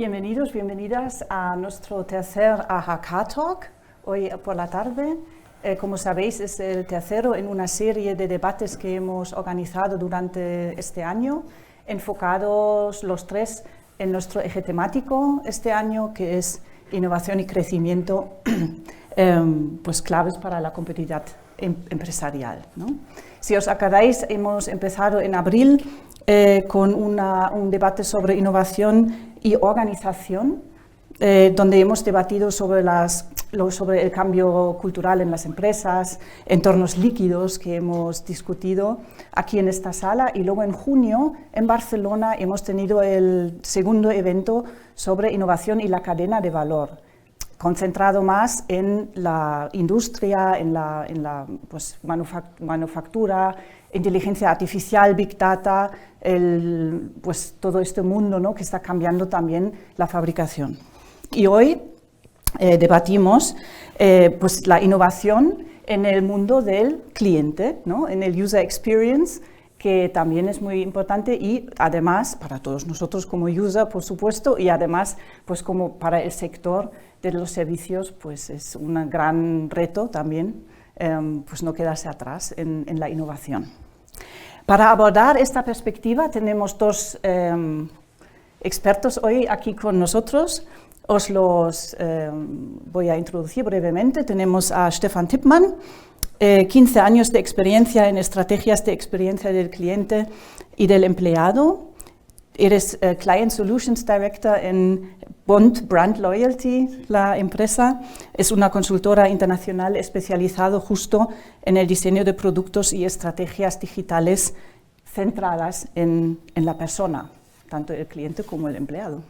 Bienvenidos, bienvenidas a nuestro tercer AHK Talk, hoy por la tarde. Como sabéis, es el tercero en una serie de debates que hemos organizado durante este año, enfocados los tres en nuestro eje temático este año, que es innovación y crecimiento, pues claves para la competitividad empresarial, ¿no? Si os acordáis, hemos empezado en abril con un debate sobre innovación y organización, donde hemos debatido sobre el cambio cultural en las empresas, entornos líquidos que hemos discutido aquí en esta sala, y luego en junio en Barcelona hemos tenido el segundo evento sobre innovación y la cadena de valor, concentrado más en la industria, en la pues, manufactura, inteligencia artificial, Big Data, pues, todo este mundo, ¿no?, que está cambiando también la fabricación. Y hoy debatimos pues, la innovación en el mundo del cliente, ¿no?, en el user experience, que también es muy importante y además para todos nosotros como user, por supuesto, y además pues, como para el sector de los servicios, pues es un gran reto también, pues no quedarse atrás en la innovación. Para abordar esta perspectiva tenemos dos expertos hoy aquí con nosotros. Os los voy a introducir brevemente. Tenemos a Stefan Tippmann, 15 años de experiencia en estrategias de experiencia del cliente y del empleado. Eres Client Solutions Director en Bond Brand Loyalty, la empresa. Es una consultora internacional especializada justo en el diseño de productos y estrategias digitales centradas en la persona, tanto el cliente como el empleado.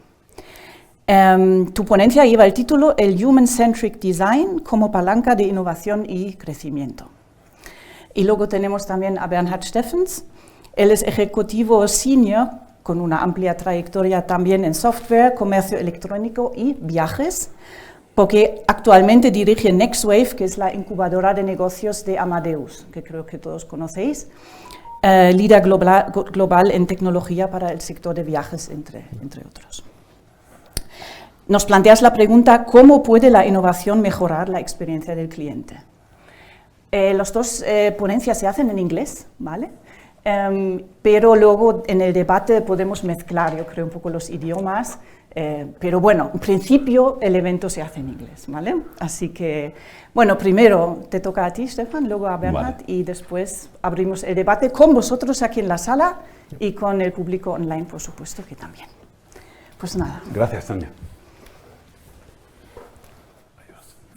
Tu ponencia lleva el título El Human Centric Design como palanca de innovación y crecimiento. Y luego tenemos también a Bernhard Steffens. Él es ejecutivo senior con una amplia trayectoria también en software, comercio electrónico y viajes, porque actualmente dirige NextWave, que es la incubadora de negocios de Amadeus, que creo que todos conocéis, líder global en tecnología para el sector de viajes, entre otros. Nos planteas la pregunta, ¿cómo puede la innovación mejorar la experiencia del cliente? Las dos ponencias se hacen en inglés, ¿vale? Pero luego en el debate podemos mezclar, yo creo, un poco los idiomas, pero bueno, en principio el evento se hace en inglés, ¿vale? Así que, bueno, primero te toca a ti, Stefan, luego a Bernhard, vale, y después abrimos el debate con vosotros aquí en la sala y con el público online, por supuesto, que también. Pues nada. Gracias, Tania.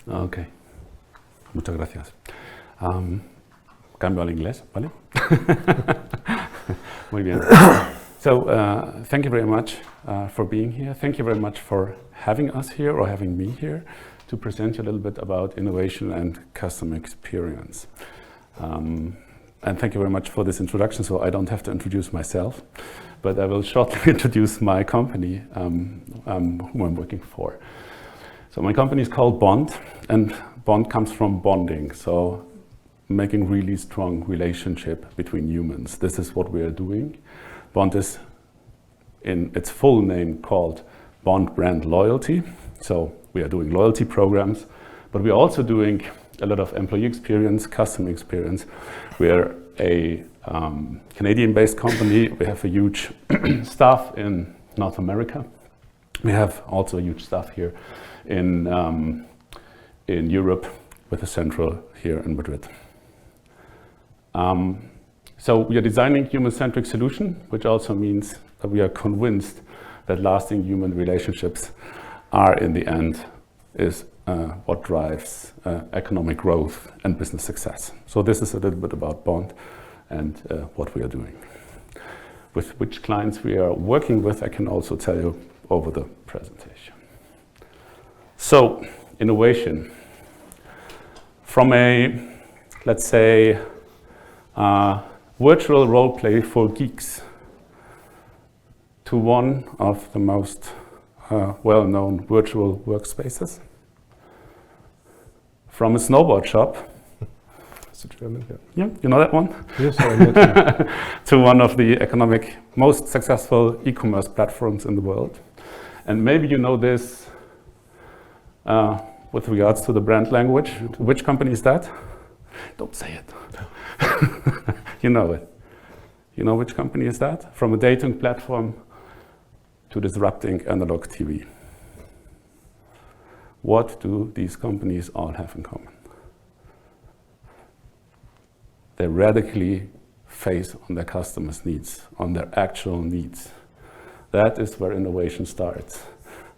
Ok, muchas gracias. Cambio al inglés, ¿vale? Muy bien. So, thank you very much for being here. Thank you very much for having us here or having me here to present you a little bit about innovation and customer experience. And thank you very much for this introduction, so I don't have to introduce myself, but I will shortly introduce my company, whom I'm working for. So my company is called Bond, and Bond comes from bonding, so making really strong relationship between humans. This is what we are doing. Bond is, in its full name, called Bond Brand Loyalty. So we are doing loyalty programs, but we're also doing a lot of employee experience, customer experience. We're a Canadian-based company. We have a huge staff in North America. We have also a huge staff here in Europe, with a central here in Madrid. So we are designing human-centric solution, which also means that we are convinced that lasting human relationships are, in the end, is what drives economic growth and business success. So this is a little bit about Bond and what we are doing. With which clients we are working with, I can also tell you over the presentation. So, innovation. From a, let's say, virtual role play for geeks to one of the most well-known virtual workspaces. From a snowboard shop. Is it German? Yeah, you know that one? Yes, I know to one of the most successful e-commerce platforms in the world. And maybe you know this with regards to the brand language. Which company is that? Don't say it. You know it. You know which company is that? From a dating platform to disrupting analog TV. What do these companies all have in common? They radically face on their customers' needs, on their actual needs. That is where innovation starts.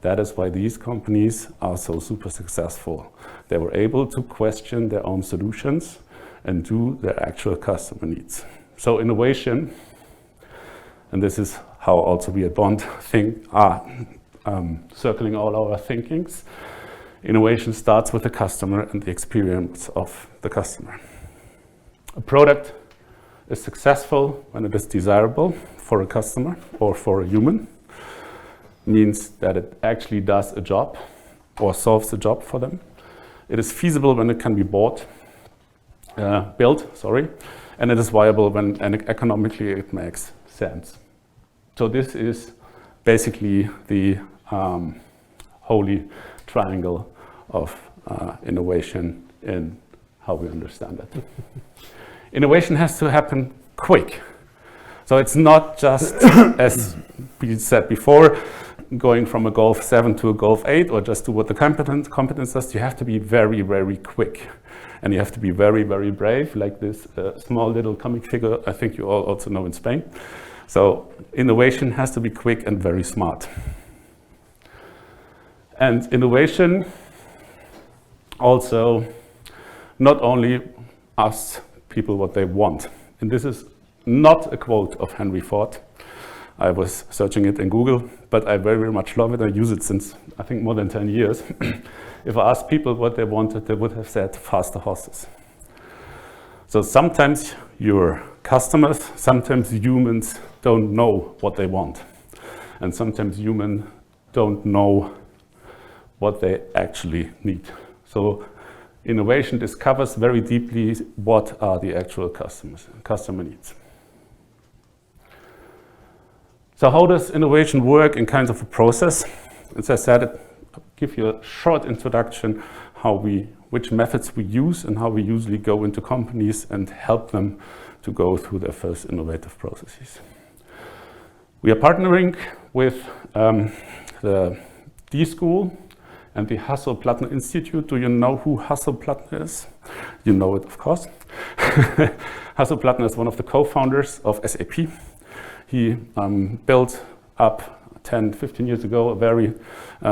That is why these companies are so super successful. They were able to question their own solutions and do their actual customer needs. So innovation, and this is how also we at Bond are circling all our thinkings. Innovation starts with the customer and the experience of the customer. A product is successful when it is desirable for a customer or for a human. Means that it actually does a job or solves a job for them. It is feasible when it can be built, and it is viable when economically it makes sense. So this is basically the holy triangle of innovation in how we understand it. Innovation has to happen quick. So it's not just, as we said before, going from a Golf 7 to a Golf 8 or just do what the competence does. You have to be very, very quick. And you have to be very, very brave, like this small little comic figure I think you all also know in Spain. So innovation has to be quick and very smart. And innovation also not only asks people what they want. And this is not a quote of Henry Ford. I was searching it in Google, but I very, very much love it. I use it since, I think, more than 10 years. If I asked people what they wanted, they would have said faster horses. So sometimes your customers, sometimes humans don't know what they want. And sometimes humans don't know what they actually need. So innovation discovers very deeply what are the actual customer needs. So how does innovation work in kinds of a process? As I said, I'll give you a short introduction which methods we use and how we usually go into companies and help them to go through their first innovative processes. We are partnering with the D-School and the Hasso-Plattner Institute. Do you know who Hasso-Plattner is? You know it, of course. Hasso-Plattner is one of the co-founders of SAP. He built up 10, 15 years ago a very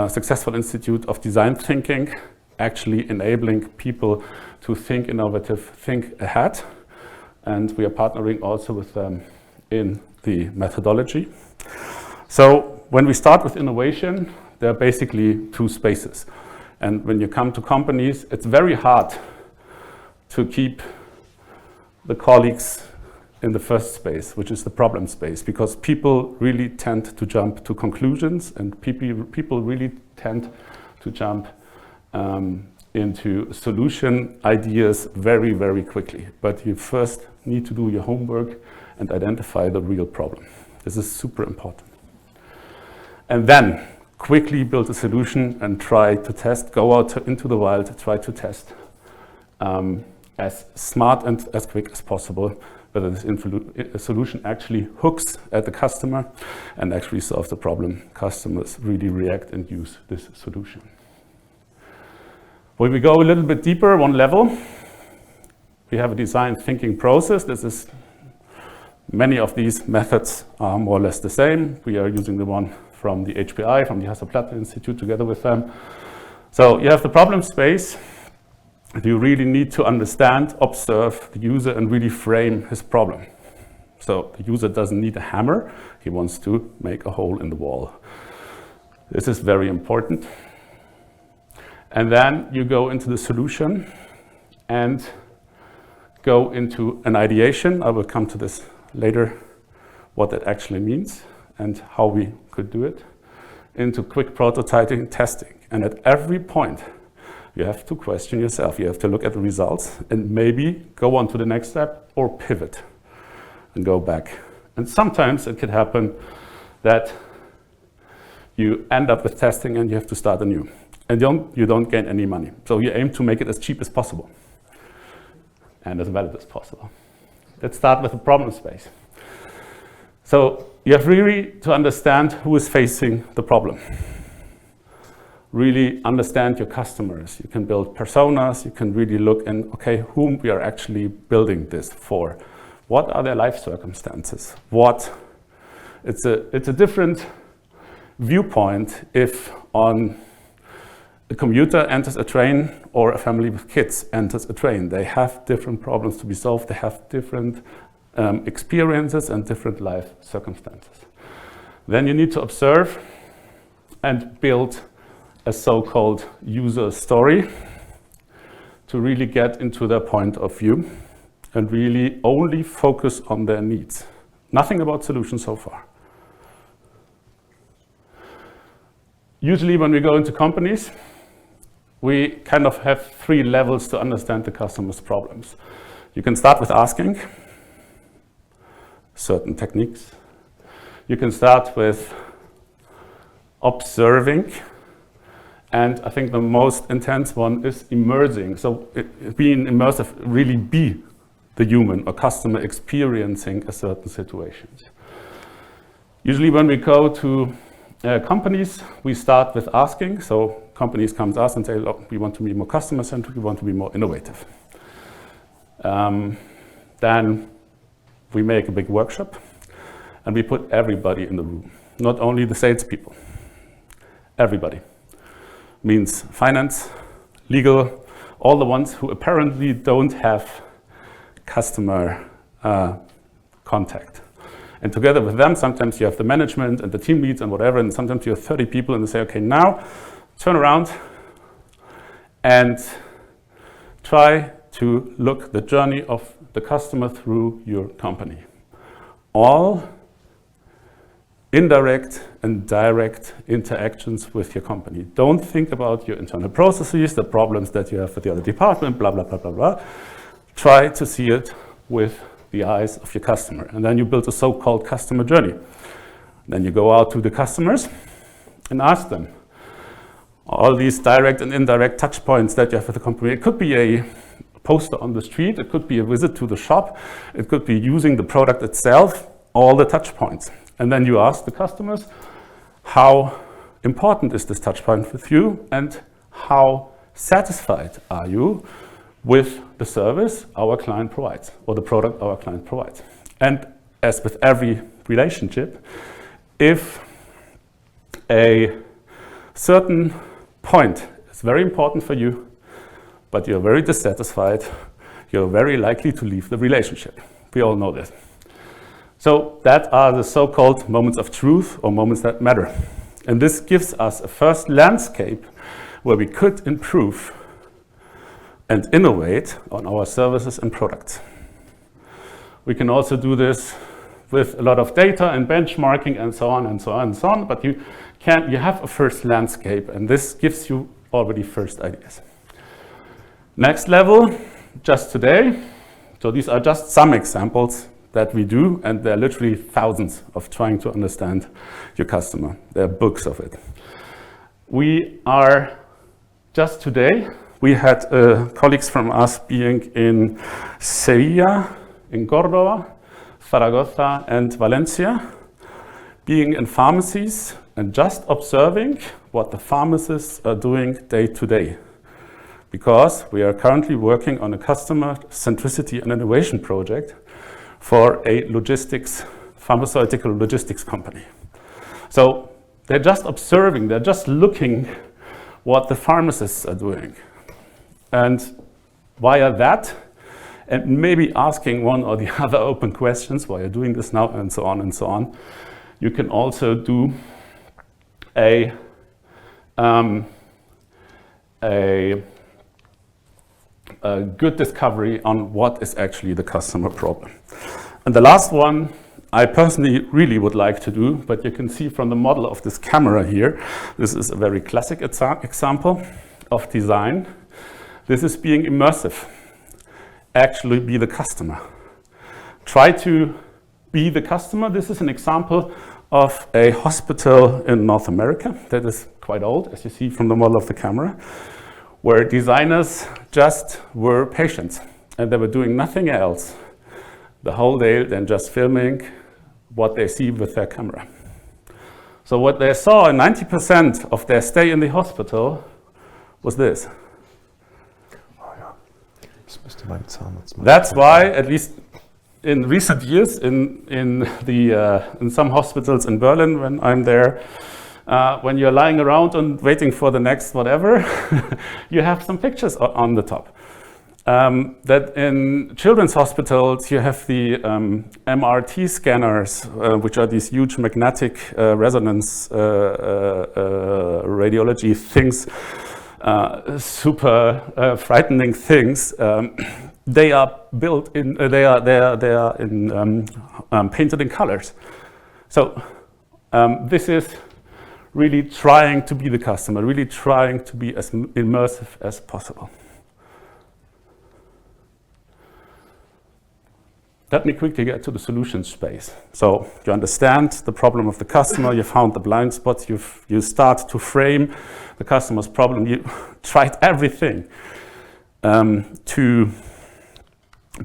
successful institute of design thinking, actually enabling people to think innovative, think ahead. And we are partnering also with them in the methodology. So when we start with innovation, there are basically two spaces. And when you come to companies, it's very hard to keep the colleagues in the first space, which is the problem space, because people really tend to jump to conclusions and people really tend to jump into solution ideas very, very quickly. But you first need to do your homework and identify the real problem. This is super important. And then quickly build a solution and try to test, go out into the wild, try to test as smart and as quick as possible whether this solution actually hooks at the customer and actually solves the problem. Customers really react and use this solution. When we go a little bit deeper, one level, we have a design thinking process. Many of these methods are more or less the same. We are using the one from the HPI, from the Hasso-Plattner Institute, together with them. So you have the problem space. You really need to understand, observe the user and really frame his problem. So the user doesn't need a hammer. He wants to make a hole in the wall. This is very important. And then you go into the solution and go into an ideation. I will come to this later, what that actually means and how we could do it, into quick prototyping, testing. And at every point, you have to question yourself. You have to look at the results and maybe go on to the next step or pivot and go back. And sometimes it could happen that you end up with testing and you have to start anew. And you don't gain any money. So you aim to make it as cheap as possible and as valid as possible. Let's start with the problem space. So you have really to understand who is facing the problem. Really understand your customers. You can build personas. You can really look and, okay, whom we are actually building this for. What are their life circumstances? It's a different viewpoint if on a commuter enters a train or a family with kids enters a train. They have different problems to be solved. They have different experiences and different life circumstances. Then you need to observe and build a so-called user story to really get into their point of view and really only focus on their needs. Nothing about solutions so far. Usually when we go into companies, we kind of have 3 levels to understand the customer's problems. You can start with asking certain techniques. You can start with observing. And I think the most intense one is immersing. So being immersive, really be the human or customer experiencing a certain situation. Usually when we go to companies, we start with asking. So companies come to us and say, look, we want to be more customer-centric, we want to be more innovative. Then we make a big workshop and we put everybody in the room, not only the salespeople, everybody. Means finance, legal, all the ones who apparently don't have customer contact. And together with them, sometimes you have the management and the team leads and whatever, and sometimes you have 30 people and they say, okay, now turn around and try to look the journey of the customer through your company. All indirect and direct interactions with your company. Don't think about your internal processes, the problems that you have with the other department, blah, blah, blah, blah, blah. Try to see it with the eyes of your customer. And then you build a so-called customer journey. Then you go out to the customers and ask them all these direct and indirect touch points that you have with the company. It could be a poster on the street, it could be a visit to the shop, it could be using the product itself, all the touch points. And then you ask the customers, how important is this touch point with you and how satisfied are you with the service our client provides or the product our client provides. And as with every relationship, if a certain point is very important for you, but you're very dissatisfied, you're very likely to leave the relationship. We all know this. So that are the so-called moments of truth or moments that matter. And this gives us a first landscape where we could improve and innovate on our services and products. We can also do this with a lot of data and benchmarking and so on and so on and so on, but you have a first landscape and this gives you already first ideas. Next level, just today. So these are just some examples that we do, and there are literally thousands of trying to understand your customer. There are books of it. We are just today, we had colleagues from us being in Sevilla, in Córdoba, Zaragoza, and Valencia, being in pharmacies and just observing what the pharmacists are doing day to day. Because we are currently working on a customer centricity and innovation project for a pharmaceutical logistics company. So they're just observing, they're just looking what the pharmacists are doing. And via that, and maybe asking one or the other open questions, why you're doing this now, and so on, you can also do a good discovery on what is actually the customer problem. And the last one I personally really would like to do, but you can see from the model of this camera here, this is a very classic example of design. This is being immersive. Actually be the customer. Try to be the customer. This is an example of a hospital in North America that is quite old, as you see from the model of the camera, where designers just were patients and they were doing nothing else the whole day than just filming what they see with their camera. So what they saw in 90% of their stay in the hospital was this. That's why, at least in recent years, in some hospitals in Berlin, when I'm there, when you're lying around and waiting for the next whatever, you have some pictures on the top. That in children's hospitals, you have the MRT scanners, which are these huge magnetic resonance radiology things, super frightening things. They are built in. They are painted in colors. So this is really trying to be the customer, really trying to be as immersive as possible. Let me quickly get to the solution space. So you understand the problem of the customer, you found the blind spots, you start to frame the customer's problem. You tried everything to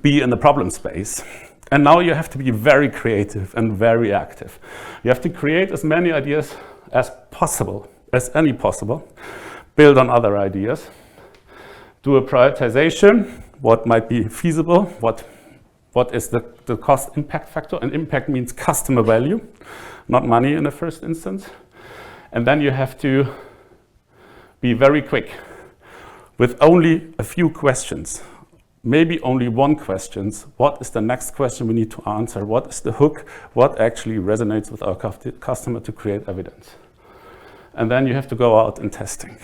be in the problem space. And now you have to be very creative and very active. You have to create as many ideas as possible, build on other ideas, do a prioritization, what might be feasible, what is the cost impact factor, and impact means customer value, not money in the first instance. And then you have to be very quick with only a few questions, maybe only one question. What is the next question we need to answer? What is the hook? What actually resonates with our customer to create evidence? And then you have to go out and testing.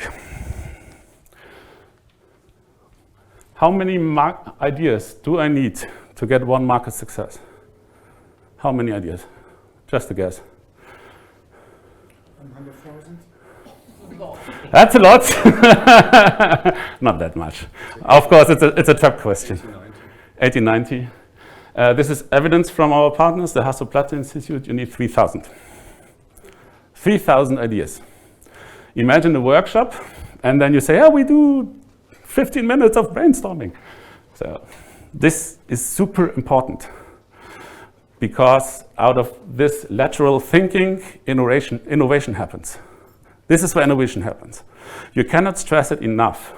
How many ideas do I need to get one market success? How many ideas? Just a guess. 100,000? That's a lot. Not that much. Of course, it's a trap question. 80, 90. This is evidence from our partners, the Hasso-Platte Institute. You need 3,000. 3,000 ideas. Imagine a workshop, and then you say, we do 15 minutes of brainstorming. So this is super important, because out of this lateral thinking, innovation happens. This is where innovation happens. You cannot stress it enough.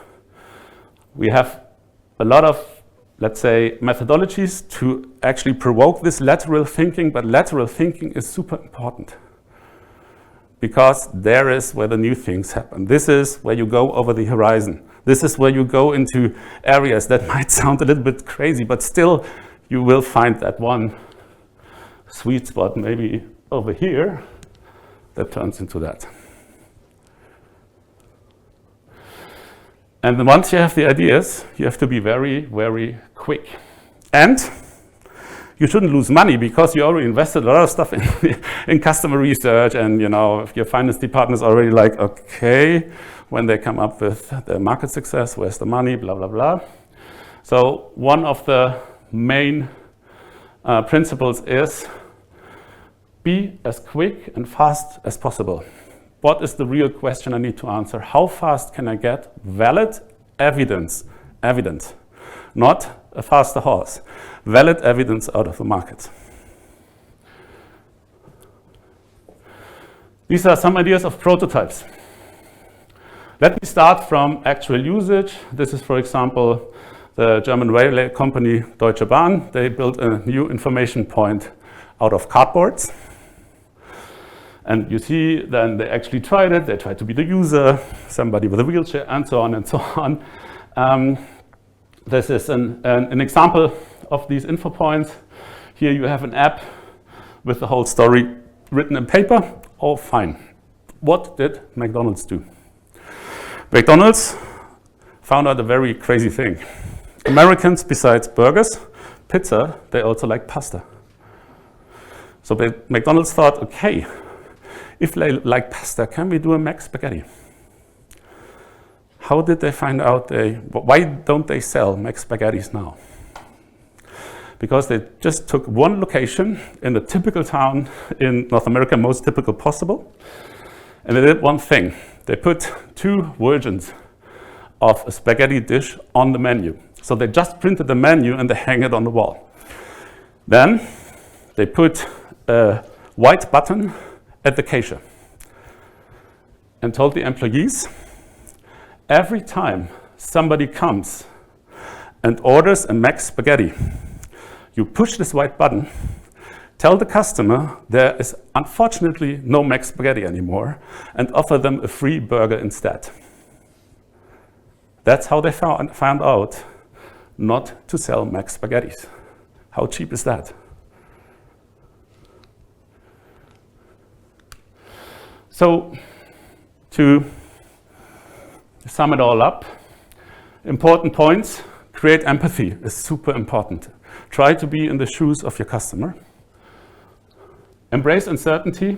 We have a lot of, let's say, methodologies to actually provoke this lateral thinking, but lateral thinking is super important, because there is where the new things happen. This is where you go over the horizon. This is where you go into areas that might sound a little bit crazy, but still you will find that one sweet spot maybe over here that turns into that. And then once you have the ideas, you have to be very, very quick. And you shouldn't lose money, because you already invested a lot of stuff in customer research, and if your finance department is already like, okay, when they come up with the market success, where's the money, blah, blah, blah. So one of the main principles is be as quick and fast as possible. What is the real question I need to answer? How fast can I get valid evidence, not a faster horse, valid evidence out of the market? These are some ideas of prototypes. Let me start from actual usage. This is, for example, the German railway company Deutsche Bahn. They built a new information point out of cardboards. And you see, then they actually tried it. They tried to be the user, somebody with a wheelchair, and so on and so on. This is an example of these info points. Here you have an app with the whole story written in paper. All fine. What did McDonald's do? McDonald's found out a very crazy thing. Americans, besides burgers, pizza, they also like pasta. So McDonald's thought, okay, if they like pasta, can we do a Mac spaghetti? How did they find out why don't they sell Mac spaghettis now? because they just took one location in the typical town in North America, most typical possible, and they did one thing. They put 2 versions of a spaghetti dish on the menu. So they just printed the menu and they hang it on the wall. Then they put a white button at the cashier and told the employees, every time somebody comes and orders a Mac spaghetti, you push this white button, tell the customer there is unfortunately no Mac spaghetti anymore, and offer them a free burger instead. That's how they found out not to sell Mac spaghettis. How cheap is that? So, to sum it all up, important points: create empathy is super important. Try to be in the shoes of your customer. Embrace uncertainty.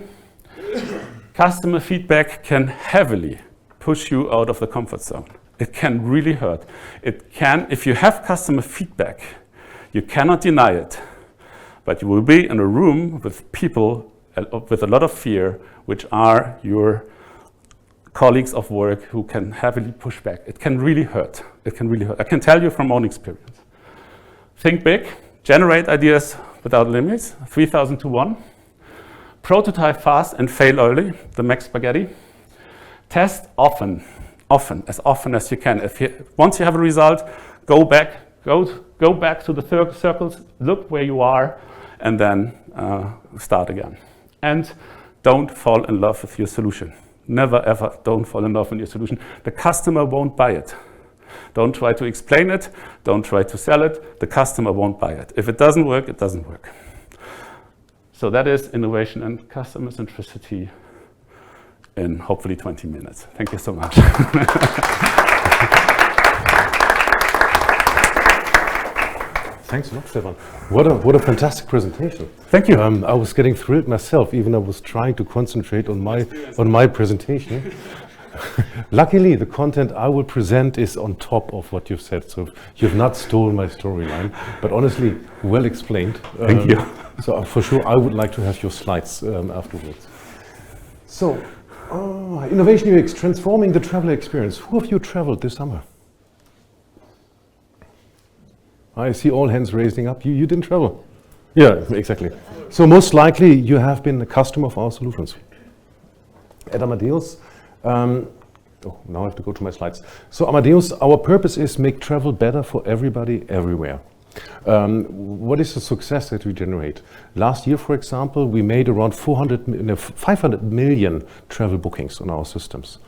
Customer feedback can heavily push you out of the comfort zone. It can really hurt. It can, if you have customer feedback, you cannot deny it, but you will be in a room with people with a lot of fear, which are your colleagues of work who can heavily push back. It can really hurt. It can really hurt. I can tell you from own experience. Think big, generate ideas without limits, 3,000 to 1. Prototype fast and fail early, the Mac spaghetti. Test often, as often as you can. Once you have a result, go back to the circles, look where you are, and then start again. And don't fall in love with your solution. Never ever don't fall in love with your solution. The customer won't buy it. Don't try to explain it. Don't try to sell it. The customer won't buy it. If it doesn't work, it doesn't work. So that is innovation and customer centricity in hopefully 20 minutes. Thank you so much. Thanks a lot, Stefan. What a fantastic presentation. Thank you. I was getting thrilled myself, even I was trying to concentrate on my presentation. Luckily, the content I will present is on top of what you've said, so you've not stolen my storyline, but honestly, well explained. Thank you. So for sure, I would like to have your slides afterwards. So, Innovation UX, transforming the traveler experience. Who of you traveled this summer? I see all hands raising up. You didn't travel? Yeah, exactly. So most likely you have been a customer of our solutions. At Amadeus, now I have to go to my slides. So Amadeus, our purpose is make travel better for everybody, everywhere. What is the success that we generate? Last year, for example, we made around 500 million travel bookings on our systems.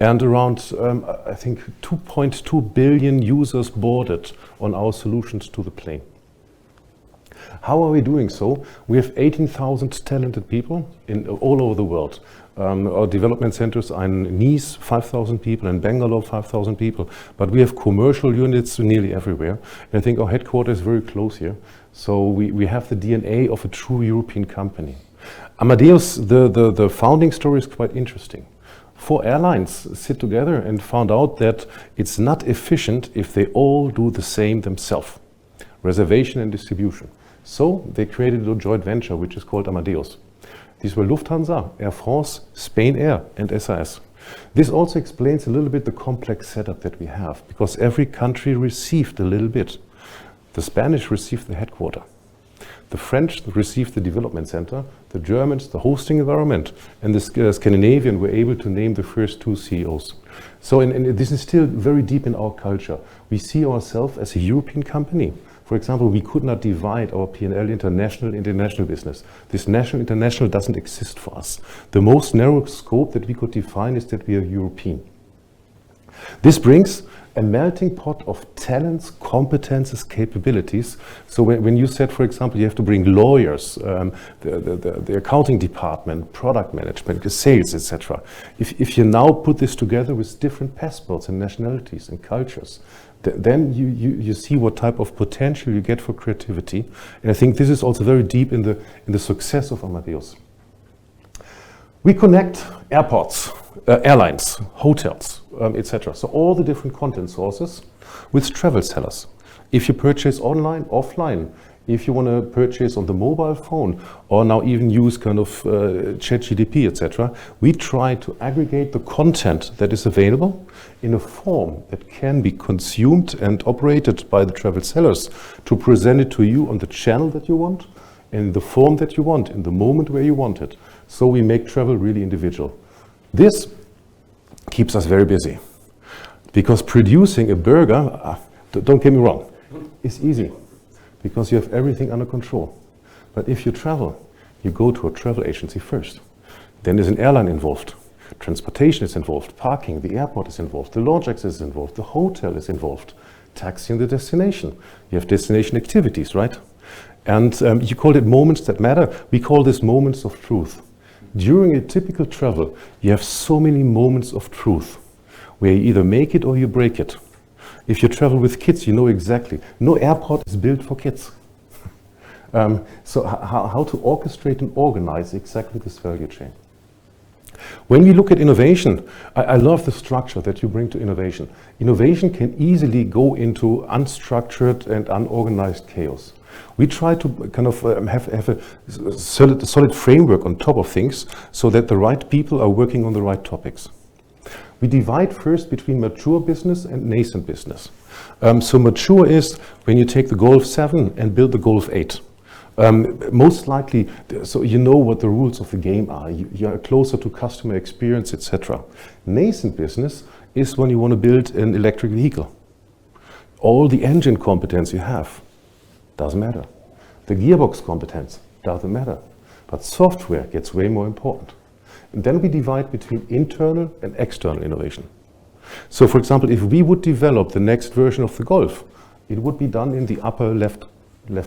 And around, I think, 2.2 billion users boarded on our solutions to the plane. How are we doing so? We have 18,000 talented people all over the world. Our development centers are in Nice, 5,000 people, in Bangalore, 5,000 people. But we have commercial units nearly everywhere. And I think our headquarters is very close here. So we have the DNA of a true European company. Amadeus, the founding story is quite interesting. 4 airlines sit together and found out that it's not efficient if they all do the same themselves. Reservation and distribution. So they created a joint venture which is called Amadeus. These were Lufthansa, Air France, Spain Air and SAS. This also explains a little bit the complex setup that we have, because every country received a little bit. The Spanish received the headquarter. The French received the development center, the Germans the hosting environment, and the Scandinavian were able to name the first 2 CEOs. So this is still very deep in our culture. We see ourselves as a European company. For example, we could not divide our P&L international business. This national-international doesn't exist for us. The most narrow scope that we could define is that we are European. This brings a melting pot of talents, competences, capabilities. So when you said, for example, you have to bring lawyers, the accounting department, product management, sales, etc. If you now put this together with different passports and nationalities and cultures, then you see what type of potential you get for creativity. And I think this is also very deep in the success of Amadeus. We connect airports, airlines, hotels, etc. So all the different content sources with travel sellers. If you purchase online, offline, if you want to purchase on the mobile phone, or now even use kind of ChatGPT, etc., we try to aggregate the content that is available in a form that can be consumed and operated by the travel sellers to present it to you on the channel that you want, in the form that you want, in the moment where you want it. So we make travel really individual. This keeps us very busy, because producing a burger, don't get me wrong, is easy, because you have everything under control. But if you travel, you go to a travel agency first. Then there's an airline involved. Transportation is involved. Parking, the airport is involved. The lodge access is involved. The hotel is involved. Taxiing the destination. You have destination activities, right? And you called it moments that matter. We call this moments of truth. During a typical travel, you have so many moments of truth, where you either make it or you break it. If you travel with kids, you know exactly. No airport is built for kids. So how to orchestrate and organize exactly this value chain. When we look at innovation, I love the structure that you bring to innovation. Innovation can easily go into unstructured and unorganized chaos. We try to kind of have a solid framework on top of things so that the right people are working on the right topics. We divide first between mature business and nascent business. So mature is when you take the Golf 7 and build the Golf 8. Most likely, so you know what the rules of the game are. You are closer to customer experience, etc. Nascent business is when you want to build an electric vehicle. All the engine competence you have doesn't matter. The gearbox competence doesn't matter. But software gets way more important. And then we divide between internal and external innovation. So for example, if we would develop the next version of the Golf, it would be done in the upper left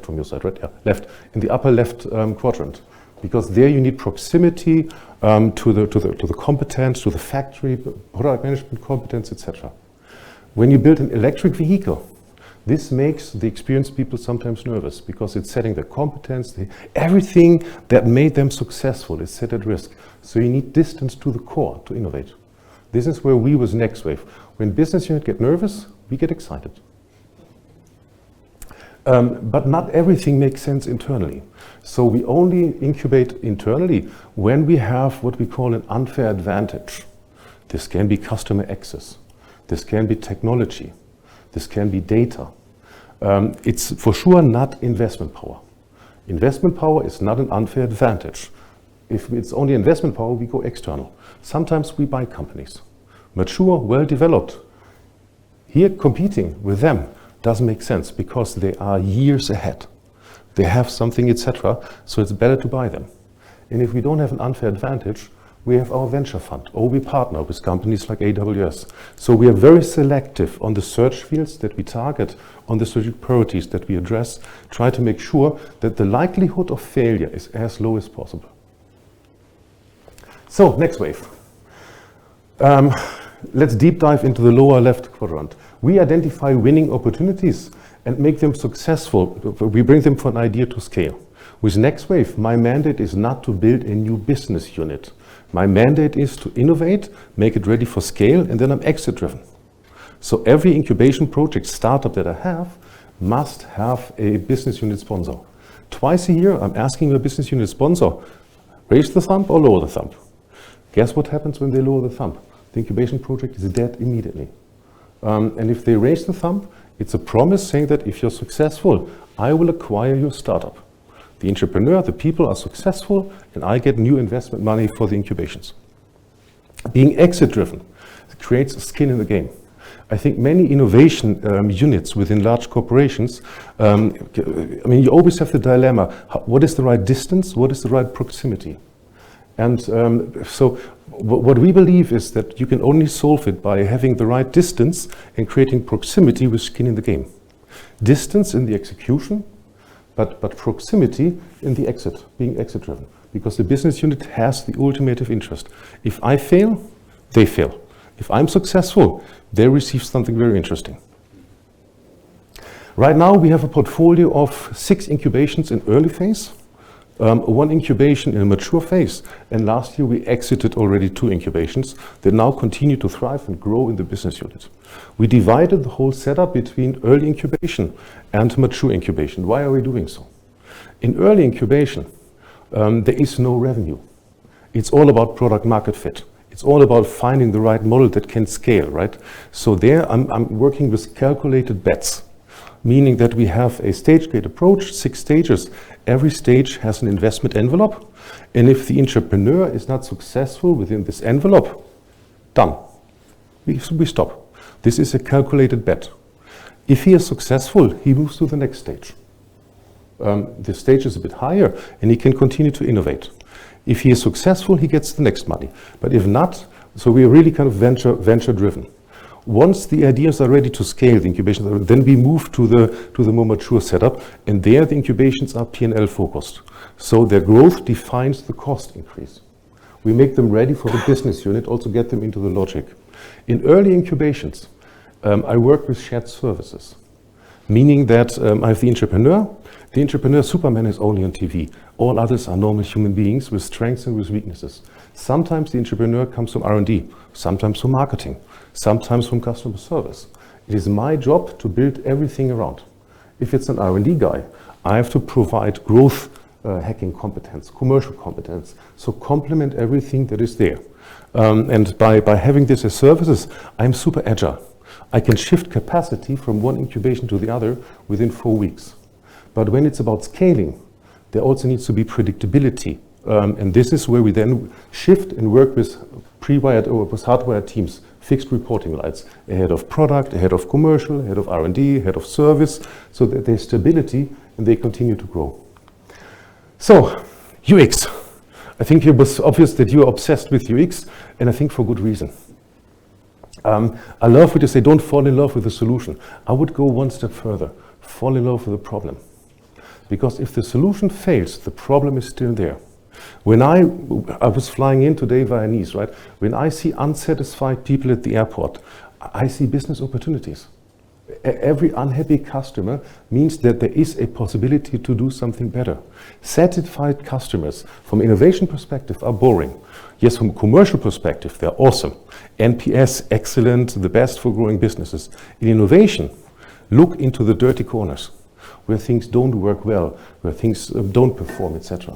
from your side, right? Yeah, left, in the upper left quadrant. Because there you need proximity to the competence, to the factory, product management competence, etc. When you build an electric vehicle, this makes the experienced people sometimes nervous, because it's setting their competence, everything that made them successful is set at risk. So you need distance to the core to innovate. This is where we was NextWave. When business units get nervous, we get excited. But not everything makes sense internally. So we only incubate internally when we have what we call an unfair advantage. This can be customer access. This can be technology. This can be data. It's for sure not investment power. Investment power is not an unfair advantage. If it's only investment power, we go external. Sometimes we buy companies. Mature, well-developed. Here, competing with them doesn't make sense, because they are years ahead. They have something, etc. So it's better to buy them. And if we don't have an unfair advantage, we have our venture fund, or we partner with companies like AWS. So we are very selective on the search fields that we target, on the strategic priorities that we address, try to make sure that the likelihood of failure is as low as possible. So, NextWave. Let's deep dive into the lower left quadrant. We identify winning opportunities and make them successful. We bring them from an idea to scale. With NextWave, my mandate is not to build a new business unit. My mandate is to innovate, make it ready for scale, and then I'm exit driven. So every incubation project startup that I have must have a business unit sponsor. Twice a year, I'm asking a business unit sponsor, raise the thumb or lower the thumb. Guess what happens when they lower the thumb? The incubation project is dead immediately. And if they raise the thumb, it's a promise saying that if you're successful, I will acquire your startup. The entrepreneur, the people are successful, and I get new investment money for the incubations. Being exit-driven creates skin in the game. I think many innovation units within large corporations, I mean, you always have the dilemma, what is the right distance, what is the right proximity? And so what we believe is that you can only solve it by having the right distance and creating proximity with skin in the game. Distance in the execution, but proximity in the exit, being exit-driven. Because the business unit has the ultimate interest. If I fail, they fail. If I'm successful, they receive something very interesting. Right now we have a portfolio of 6 incubations in early phase, 1 incubation in a mature phase, and last year we exited already 2 incubations that now continue to thrive and grow in the business unit. We divided the whole setup between early incubation and mature incubation. Why are we doing so? In early incubation, there is no revenue. It's all about product market fit. It's all about finding the right model that can scale, right? So there I'm working with calculated bets, meaning that we have a stage gate approach, 6 stages. Every stage has an investment envelope, and if the entrepreneur is not successful within this envelope, done. We stop. This is a calculated bet. If he is successful, he moves to the next stage. The stage is a bit higher, and he can continue to innovate. If he is successful, he gets the next money. But if not, so we are really kind of venture driven. Once the ideas are ready to scale, the incubations, then we move to the more mature setup, and there the incubations are P&L focused. So their growth defines the cost increase. We make them ready for the business unit, also get them into the logic. In early incubations, I work with shared services, meaning that I have the entrepreneur. The entrepreneur Superman is only on TV. All others are normal human beings with strengths and with weaknesses. Sometimes the entrepreneur comes from R&D, sometimes from marketing, sometimes from customer service. It is my job to build everything around. If it's an R&D guy, I have to provide growth hacking competence, commercial competence, so complement everything that is there. And by having this as services, I'm super agile. I can shift capacity from one incubation to the other within 4 weeks. But when it's about scaling, there also needs to be predictability. And this is where we then shift and work with pre-wired or with hardwired teams, fixed reporting lines, ahead of product, ahead of commercial, ahead of R&D, ahead of service, so that there's stability and they continue to grow. So, UX. I think it was obvious that you are obsessed with UX, and I think for good reason. I love what you say, don't fall in love with the solution. I would go one step further, fall in love with the problem. Because if the solution fails, the problem is still there. When I was flying in today via Nice, right? When I see unsatisfied people at the airport, I see business opportunities. Every unhappy customer means that there is a possibility to do something better. Satisfied customers, from innovation perspective, are boring. Yes, from a commercial perspective, they're awesome. NPS, excellent, the best for growing businesses. In innovation, look into the dirty corners, where things don't work well, where things don't perform, etc.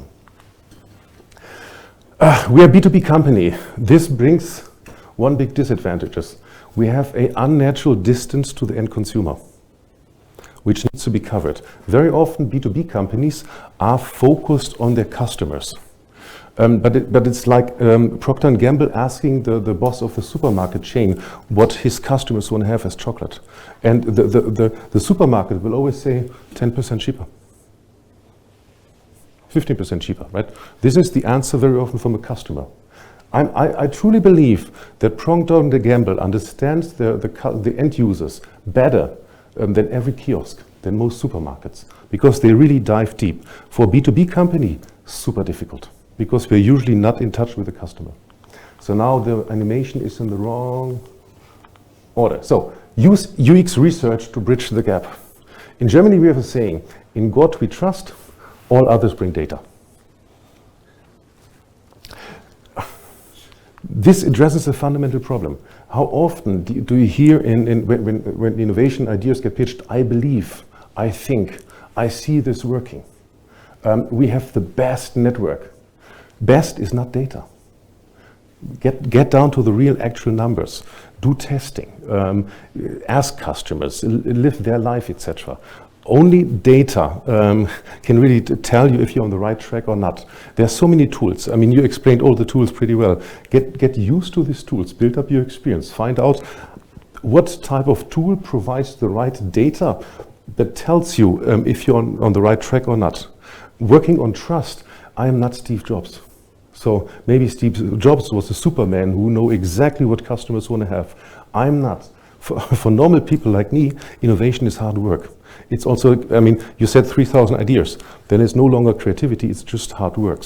We are a B2B company. This brings one big disadvantage. We have an unnatural distance to the end consumer, which needs to be covered. Very often B2B companies are focused on their customers. But it's like Procter & Gamble asking the boss of the supermarket chain what his customers want to have as chocolate. And the supermarket will always say 10% cheaper. 15% cheaper, right? This is the answer very often from a customer. I truly believe that Procter & Gamble understands the end users better than every kiosk, than most supermarkets, because they really dive deep. For a B2B company, super difficult, because we're usually not in touch with the customer. So now the animation is in the wrong order. So use UX research to bridge the gap. In Germany, we have a saying, in God we trust, all others bring data. This addresses a fundamental problem. How often do you hear when innovation ideas get pitched, I believe, I think, I see this working. We have the best network. Best is not data. Get down to the real actual numbers. Do testing. Ask customers, live their life, etc. Only data can really tell you if you're on the right track or not. There are so many tools. I mean, you explained all the tools pretty well. Get used to these tools, build up your experience, find out what type of tool provides the right data that tells you if you're on the right track or not. Working on trust, I am not Steve Jobs. So maybe Steve Jobs was a Superman who knows exactly what customers want to have. I'm not. For normal people like me, innovation is hard work. It's also, I mean, you said 3,000 ideas. Then it's no longer creativity, it's just hard work.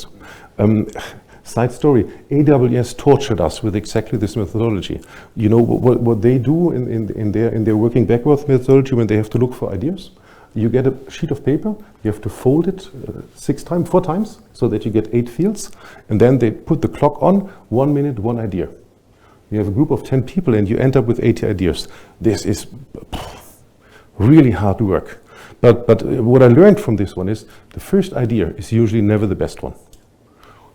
Side story, AWS tortured us with exactly this methodology. You know what they do in their working backwards methodology when they have to look for ideas? You get a sheet of paper, you have to fold it 4 times, so that you get 8 fields, and then they put the clock on, 1 minute, 1 idea. You have a group of 10 people and you end up with 80 ideas. This is really hard work. But what I learned from this one is the first idea is usually never the best one.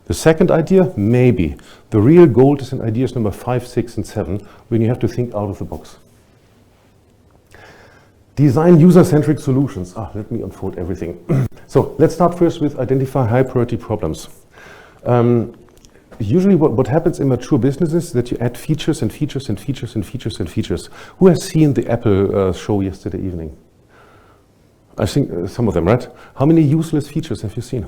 The second idea, maybe. The real gold is in ideas number 5, 6, and 7, when you have to think out of the box. Design user-centric solutions. Let me unfold everything. So let's start first with identify high-priority problems. Usually what happens in mature businesses is that you add features and features and features and features and features. Who has seen the Apple show yesterday evening? I think some of them, right? How many useless features have you seen?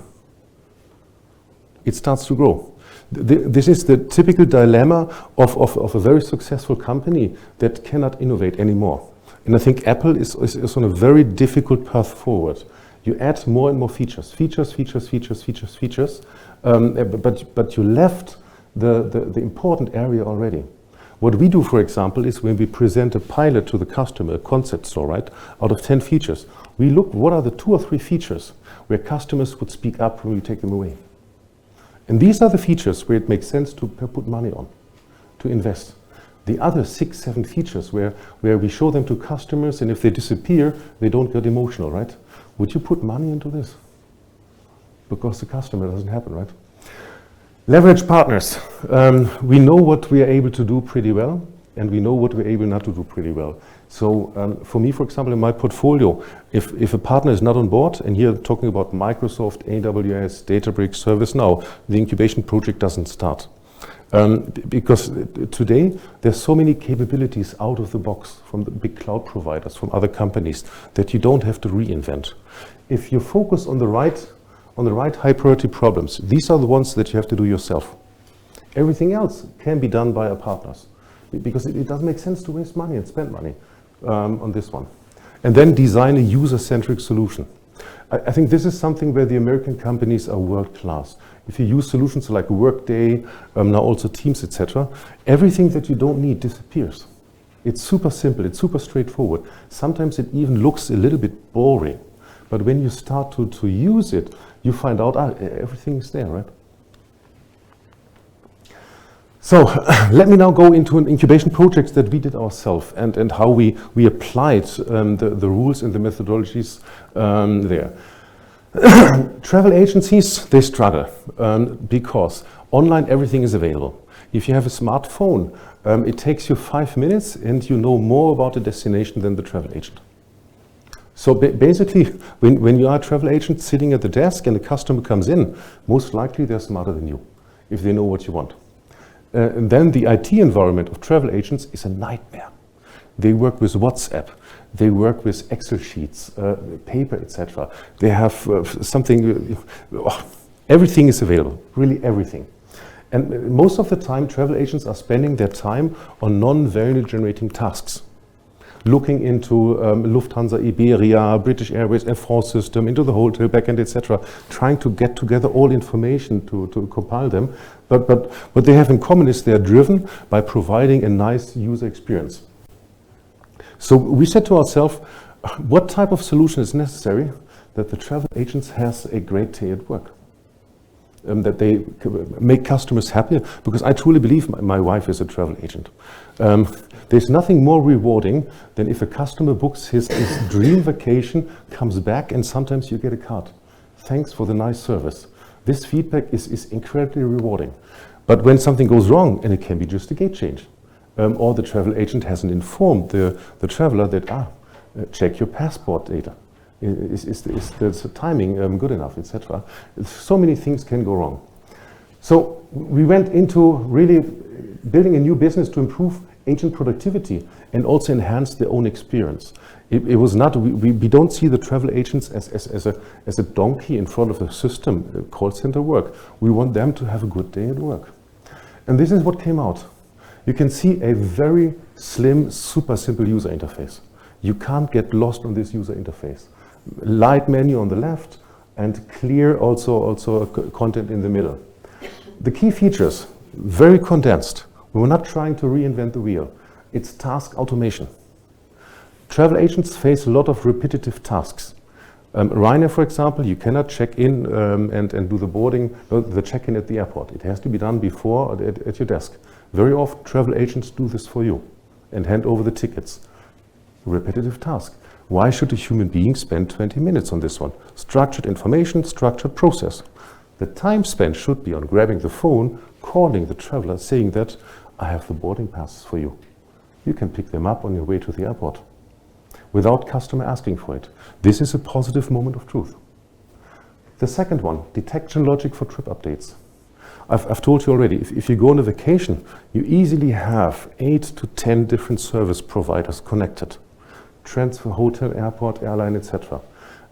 It starts to grow. This is the typical dilemma of a very successful company that cannot innovate anymore. And I think Apple is on a very difficult path forward. You add more and more features, but you left the important area already. What we do, for example, is when we present a pilot to the customer, a concept store, right? Out of 10 features, we look what are the 2 or 3 features where customers would speak up when we take them away. And these are the features where it makes sense to put money on, to invest. The other 6, 7 features where we show them to customers, and if they disappear, they don't get emotional, right? Would you put money into this? Because the customer doesn't happen, right? Leverage partners. We know what we are able to do pretty well, and we know what we're able not to do pretty well. So for me, for example, in my portfolio, if a partner is not on board, and here talking about Microsoft, AWS, Databricks, ServiceNow, the incubation project doesn't start. Because today there's so many capabilities out of the box from the big cloud providers, from other companies, that you don't have to reinvent. If you focus on the right high priority problems, these are the ones that you have to do yourself. Everything else can be done by our partners, because it doesn't make sense to waste money and spend money on this one. And then design a user-centric solution. I think this is something where the American companies are world-class. If you use solutions like Workday, now also Teams, etc., everything that you don't need disappears. It's super simple, it's super straightforward. Sometimes it even looks a little bit boring. But when you start to use it, you find out everything is there, right? So let me now go into an incubation project that we did ourselves and how we applied the rules and the methodologies there. Travel agencies, they struggle because online everything is available. If you have a smartphone, it takes you 5 minutes and you know more about the destination than the travel agent. So basically, when you are a travel agent sitting at the desk and a customer comes in, most likely they're smarter than you, if they know what you want. And then the IT environment of travel agents is a nightmare. They work with WhatsApp, they work with Excel sheets, paper, etc. They have everything is available, really everything. And most of the time, travel agents are spending their time on non-value generating tasks. Looking into Lufthansa, Iberia, British Airways, Air France system, into the hotel backend, etc., trying to get together all information to compile them. But what they have in common is they are driven by providing a nice user experience. So we said to ourselves, what type of solution is necessary that the travel agents has a great day at work? That they make customers happy, because I truly believe my wife is a travel agent. There's nothing more rewarding than if a customer books his dream vacation, comes back, and sometimes you get a card. Thanks for the nice service. This feedback is incredibly rewarding. But when something goes wrong, and it can be just a gate change, or the travel agent hasn't informed the traveler that, check your passport data. Is the timing good enough, etc. So many things can go wrong. So we went into really building a new business to improve agent productivity and also enhance their own experience. It was not, we don't see the travel agents as a donkey in front of a system, call center work. We want them to have a good day at work. And this is what came out. You can see a very slim, super simple user interface. You can't get lost on this user interface. Light menu on the left and clear also content in the middle. The key features, very condensed. We were not trying to reinvent the wheel. It's task automation. Travel agents face a lot of repetitive tasks. Ryanair, for example, you cannot check in and do the boarding, the check-in at the airport. It has to be done before at your desk. Very often, travel agents do this for you and hand over the tickets. Repetitive task. Why should a human being spend 20 minutes on this one? Structured information, structured process. The time spent should be on grabbing the phone, calling the traveler, saying that I have the boarding passes for you. You can pick them up on your way to the airport without customer asking for it. This is a positive moment of truth. The second one, detection logic for trip updates. I've told you already, if you go on a vacation, you easily have 8 to 10 different service providers connected. Transfer, hotel, airport, airline, etc.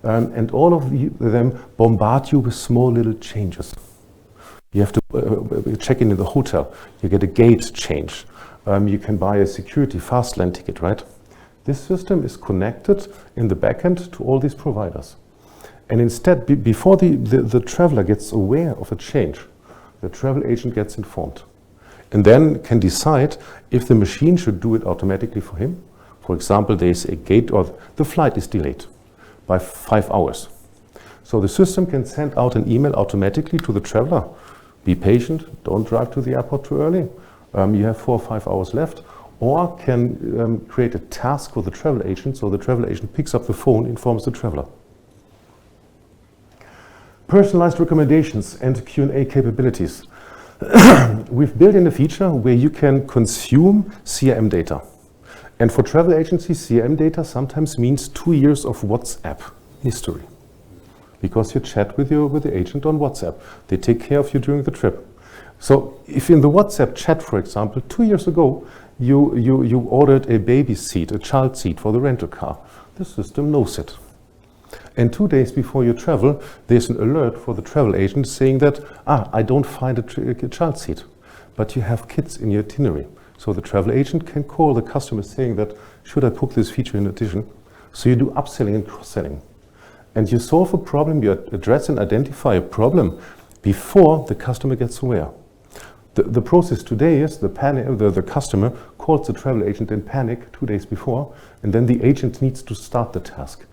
And all of them bombard you with small little changes. You have to check in the hotel, you get a gate change. You can buy a security fast lane ticket, right? This system is connected in the backend to all these providers. And instead, before the traveler gets aware of a change, the travel agent gets informed and then can decide if the machine should do it automatically for him. For example, there is a gate or the flight is delayed by 5 hours. So the system can send out an email automatically to the traveler. Be patient, don't drive to the airport too early. You have 4 or 5 hours left. Or can create a task for the travel agent, so the travel agent picks up the phone, informs the traveler. Personalized recommendations and Q&A capabilities. We've built in a feature where you can consume CRM data. And for travel agencies, CRM data sometimes means 2 years of WhatsApp history. Because you chat with the agent on WhatsApp. They take care of you during the trip. So if in the WhatsApp chat, for example, 2 years ago, you ordered a baby seat, a child seat for the rental car, the system knows it. And 2 days before you travel, there's an alert for the travel agent saying that, I don't find a child seat, but you have kids in your itinerary. So the travel agent can call the customer saying that, should I put this feature in addition? So you do upselling and cross-selling. And you solve a problem, you address and identify a problem before the customer gets aware. The process today is the customer calls the travel agent in panic 2 days before, and then the agent needs to start the task.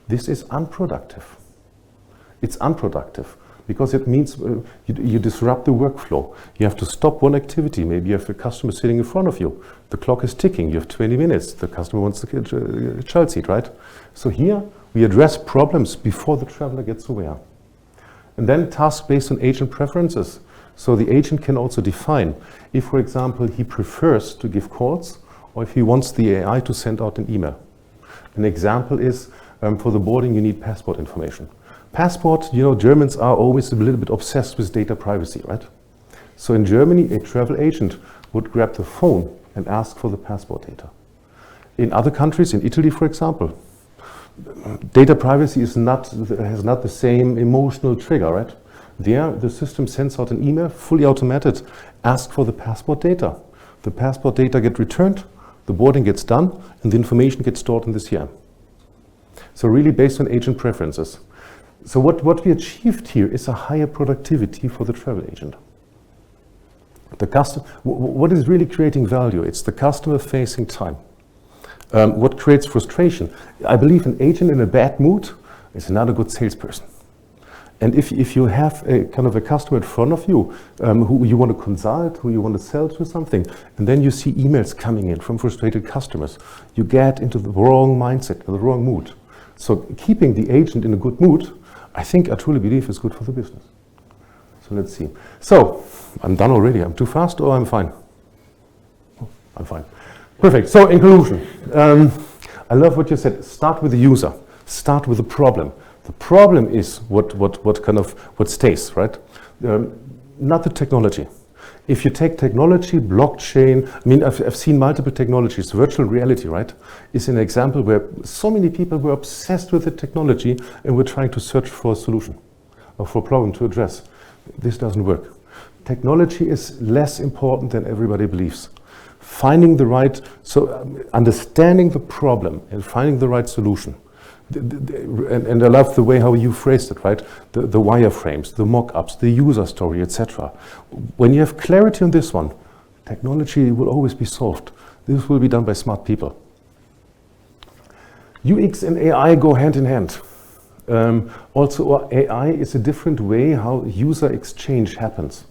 This is unproductive. It's unproductive because it means you disrupt the workflow. You have to stop one activity. Maybe you have a customer sitting in front of you. The clock is ticking. You have 20 minutes. The customer wants the child seat, right? So here we address problems before the traveler gets aware. And then tasks based on agent preferences. So the agent can also define if, for example, he prefers to give calls or if he wants the AI to send out an email. An example is for the boarding, you need passport information. Passport, Germans are always a little bit obsessed with data privacy, right? So in Germany, a travel agent would grab the phone and ask for the passport data. In other countries, in Italy, for example, data privacy has not the same emotional trigger, right? There, the system sends out an email, fully automated, ask for the passport data. The passport data get returned, the boarding gets done, and the information gets stored in the CRM. So really based on agent preferences. So what we achieved here is a higher productivity for the travel agent. What is really creating value? It's the customer-facing time. What creates frustration? I believe an agent in a bad mood is not a good salesperson. And if you have a kind of a customer in front of you who you want to consult, who you want to sell to something, and then you see emails coming in from frustrated customers, you get into the wrong mindset, the wrong mood. So keeping the agent in a good mood, I truly believe is good for the business. So let's see. So I'm done already. I'm too fast or I'm fine? Oh, I'm fine. Perfect. So in conclusion, I love what you said. Start with the user. Start with the problem. The problem is what stays, right? Not the technology. If you take technology, blockchain, I've seen multiple technologies. Virtual reality, right, is an example where so many people were obsessed with the technology and were trying to search for a solution or for a problem to address. This doesn't work. Technology is less important than everybody believes. Finding the right, understanding the problem and finding the right solution. And I love the way how you phrased it, right? The wireframes, the mock-ups, the user story, etc. When you have clarity on this one, technology will always be solved. This will be done by smart people. UX and AI go hand in hand. Also, AI is a different way how user exchange happens.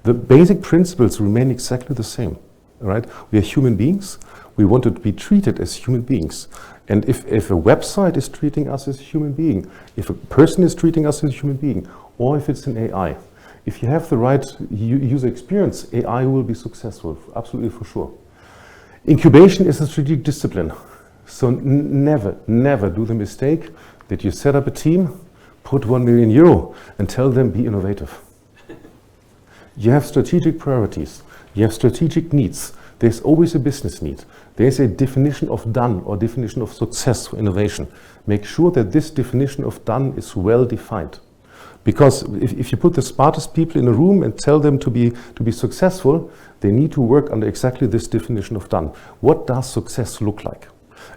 The basic principles remain exactly the same, right? We are human beings. We want to be treated as human beings. And if a website is treating us as a human being, if a person is treating us as a human being, or if it's an AI, if you have the right user experience, AI will be successful, absolutely for sure. Incubation is a strategic discipline. So never, never do the mistake that you set up a team, put €1 million and tell them be innovative. You have strategic priorities, you have strategic needs. There's always a business need. There's a definition of done or definition of success for innovation. Make sure that this definition of done is well defined. Because if you put the smartest people in a room and tell them to be successful, they need to work under exactly this definition of done. What does success look like?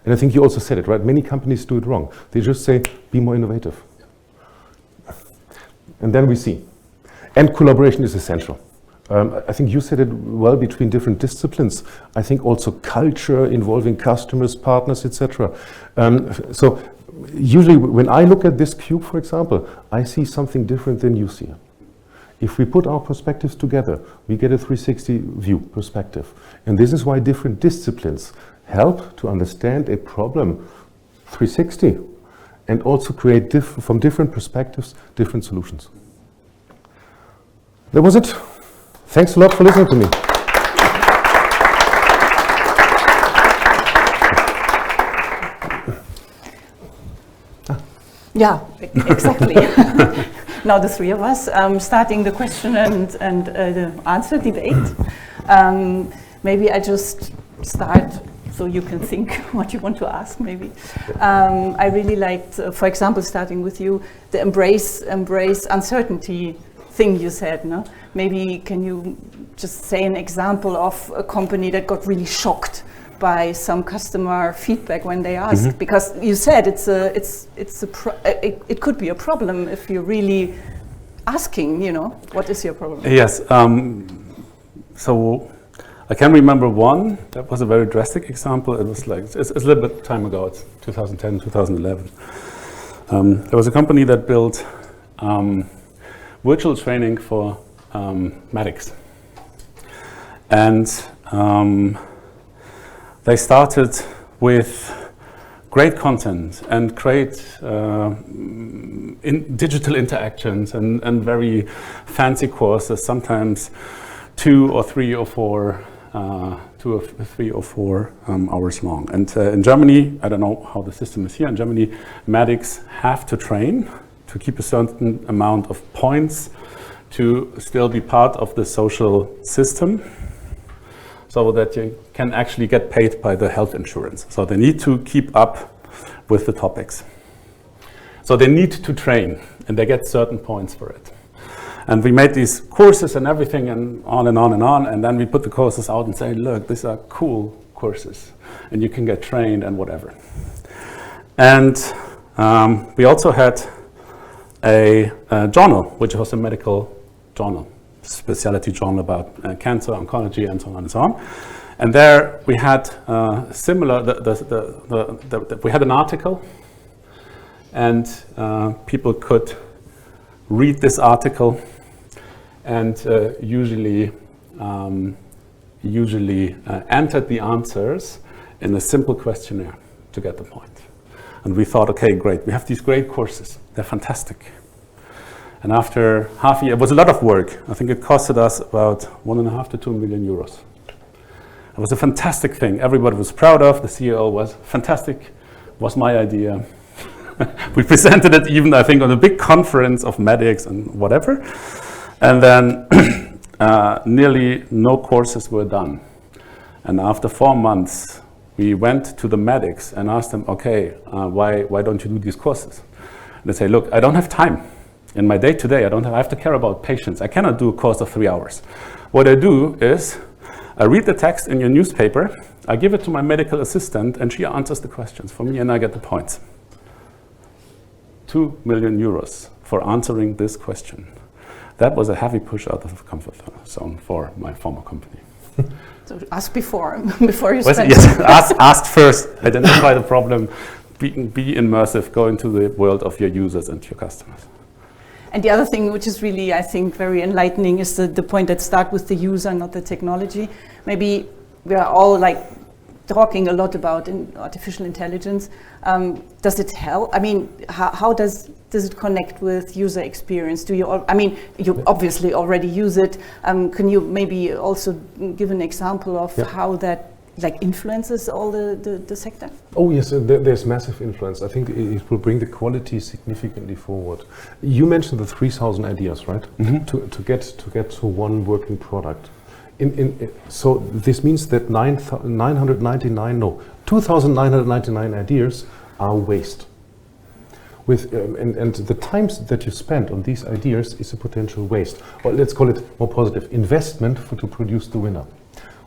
And I think you also said it, right? Many companies do it wrong. They just say, be more innovative. And then we see. And collaboration is essential. I think you said it well, between different disciplines. I think also culture involving customers, partners, etc. So usually when I look at this cube, for example, I see something different than you see. If we put our perspectives together, we get a 360 view perspective. And this is why different disciplines help to understand a problem 360 and also create from different perspectives, different solutions. That was it. Thanks a lot for listening to me. Yeah, exactly. Now the three of us starting the question and the answer debate. Maybe I just start so you can think what you want to ask maybe. I really liked, for example, starting with you, the embrace uncertainty thing you said, no? Maybe can you just say an example of a company that got really shocked by some customer feedback when they asked? Mm-hmm. Because you said it could be a problem if you're really asking, you know, what is your problem? Yes. So I can remember one that was a very drastic example. It was like it's a little bit time ago. It's 2010, 2011. There was a company that built virtual training for medics, and they started with great content and great digital interactions and very fancy courses, sometimes 2 or 3 or 4 hours long. And in Germany, I don't know how the system is here, in Germany, medics have to train to keep a certain amount of points to still be part of the social system, so that you can actually get paid by the health insurance. So they need to keep up with the topics. So they need to train, and they get certain points for it. And we made these courses and everything, and on and on and on, and then we put the courses out and say, look, these are cool courses, and you can get trained and whatever. And we also had a journal, which was a medical journal, specialty journal about cancer, oncology, and so on and so on. And there we had similar. We had an article, and people could read this article, and usually entered the answers in a simple questionnaire to get the point. And we thought, okay, great, we have these great courses, they're fantastic. And after half a year, it was a lot of work. I think it costed us about 1.5 to 2 million euros. It was a fantastic thing. Everybody was proud of. The CEO was fantastic. It was my idea. We presented it even, I think, on a big conference of medics and whatever. And then nearly no courses were done. And after 4 months, we went to the medics and asked them, okay, why don't you do these courses? And they say, look, I don't have time. In my day-to-day, I have to care about patients. I cannot do a course of 3 hours. What I do is, I read the text in your newspaper, I give it to my medical assistant, and she answers the questions for me, and I get the points. 2 million euros for answering this question. That was a heavy push out of the comfort zone for my former company. So ask before you spend. Yes, ask first, identify the problem, be immersive, go into the world of your users and your customers. And the other thing, which is really, I think, very enlightening, is the point that start with the user, not the technology. Maybe we are all like talking a lot about artificial intelligence. Does it help? I mean, how does it connect with user experience? Do you? I mean, you obviously already use it. Can you maybe also give an example of how that influences all the sector? Oh yes, there's massive influence. I think it will bring the quality significantly forward. You mentioned the 3,000 ideas, right? Mm-hmm. To get to one working product. So this means that 2,999 ideas are waste. And the times that you spend on these ideas is a potential waste, or let's call it more positive, investment to produce the winner.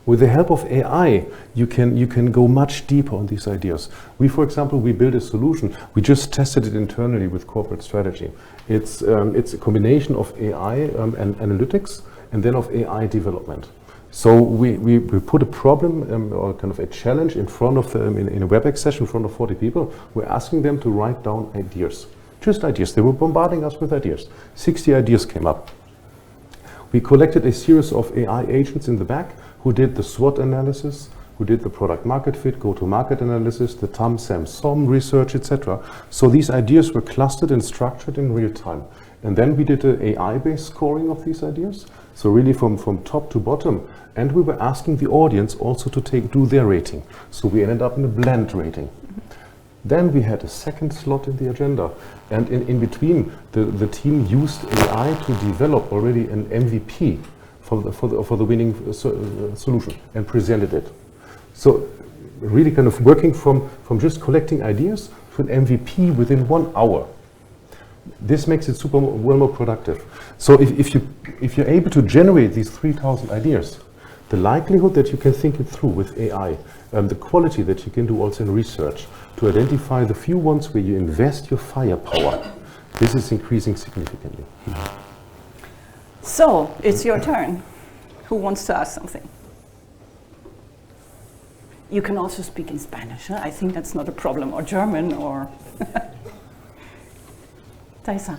With the help of AI, you can go much deeper on these ideas. For example, we built a solution. We just tested it internally with corporate strategy. It's a combination of AI and analytics, and then of AI development. So we put a problem or kind of a challenge in front of them in a WebEx session in front of 40 people. We're asking them to write down ideas, just ideas. They were bombarding us with ideas. 60 ideas came up. We collected a series of AI agents in the back who did the SWOT analysis, who did the product market fit, go-to-market analysis, the TAM, SAM, SOM research, etc. So these ideas were clustered and structured in real time. And then we did an AI-based scoring of these ideas. So really from top to bottom. And we were asking the audience also to do their rating. So we ended up in a blend rating. Then we had a second slot in the agenda. And in between, the team used AI to develop already an MVP for the winning solution and presented it. So really kind of working from just collecting ideas to an MVP within 1 hour. This makes it well more productive. So if you're able to generate these 3,000 ideas, the likelihood that you can think it through with AI, the quality that you can do also in research, to identify the few ones where you invest your firepower, this is increasing significantly. So, it's your turn. Who wants to ask something? You can also speak in Spanish. Huh? I think that's not a problem, or German, or... Taisa.